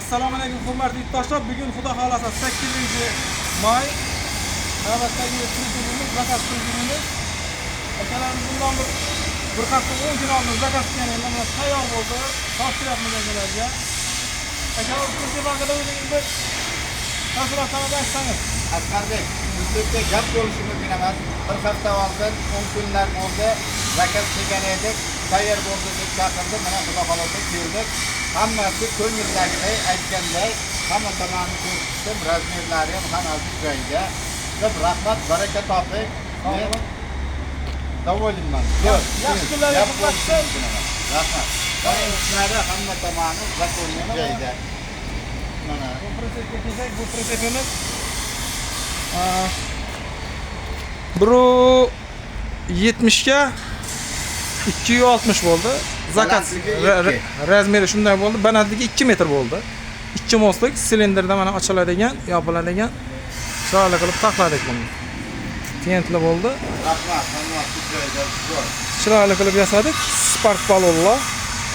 Assalomu alaykum hurmatli yurtdoshlar. Bugun Xudo xolasa 8-may navbatdagi kunimiz, zakaz kunimiz. Akalarimiz bundan bir hafta 10 kun oldin zakaz qilgan endi tayyor bo'ldi. Topshiryapmiz akalarga. Akalar kunga haqida o'zingiz tafsilotlarni aytsangiz. Asqarbek, bizda gap bo'lishi mumkin emas. Bir hafta oldin 10 kunlar bo'ldi. Zakaz qilgan edik. Tayyor bo'ldi deb chaqirdi. Mana Xudo xolasa keldik. Hammasi ko'ngildagidek aytganday, hamma tomonini ko'rsatdim, razmerlari ham hammasi joyiga. Deb rahmat, baraka toping. Men davolinman. Yaxshi kunlarga qutlasin. Rahmat. Mana ishlari hamma tomoni zakonning joyida. Mana Bu prototipga kelsak, bu prototipimiz 170 ga 260 bo'ldi. Zakaz razmeri shunday bo'ldi. Balandligi 2 metr bo'ldi. 2 mostlik silindrda mana ochiladigan, yopiladigan. Chiroyli qilib taxladik buni. Tentli bo'ldi. rahmat, hammasi joyida. Chiroyli qilib yasadik. Spark balonlar.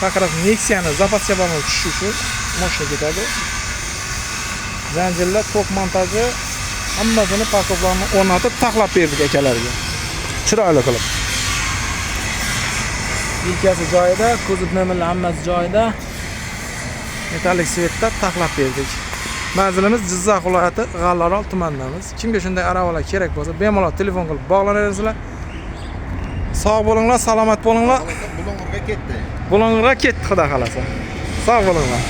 Faqat Nexia'ni zapasga balon tushishi mashina ketadi. Zanjirlar, tok montaji hammasini paketlarni o'rnatib taxlab berdik akalarga. Chiroyli qilib. Yelkasi joyida, kuzov nomerlari hammasi joyida. Metalik svetda taxlab berdik. Manzilimiz Jizzax viloyati G'allaorol tumanidamiz. Kimga shunday aravalar kerak bo'lsa, bemalol telefon qilib bog'lanaversizlar. Sog' bo'linglar, salomat bo'linglar. Bulung'urga ketdi. Bulung'urga ketdi, xudo xolasa. Sog' bo'linglar.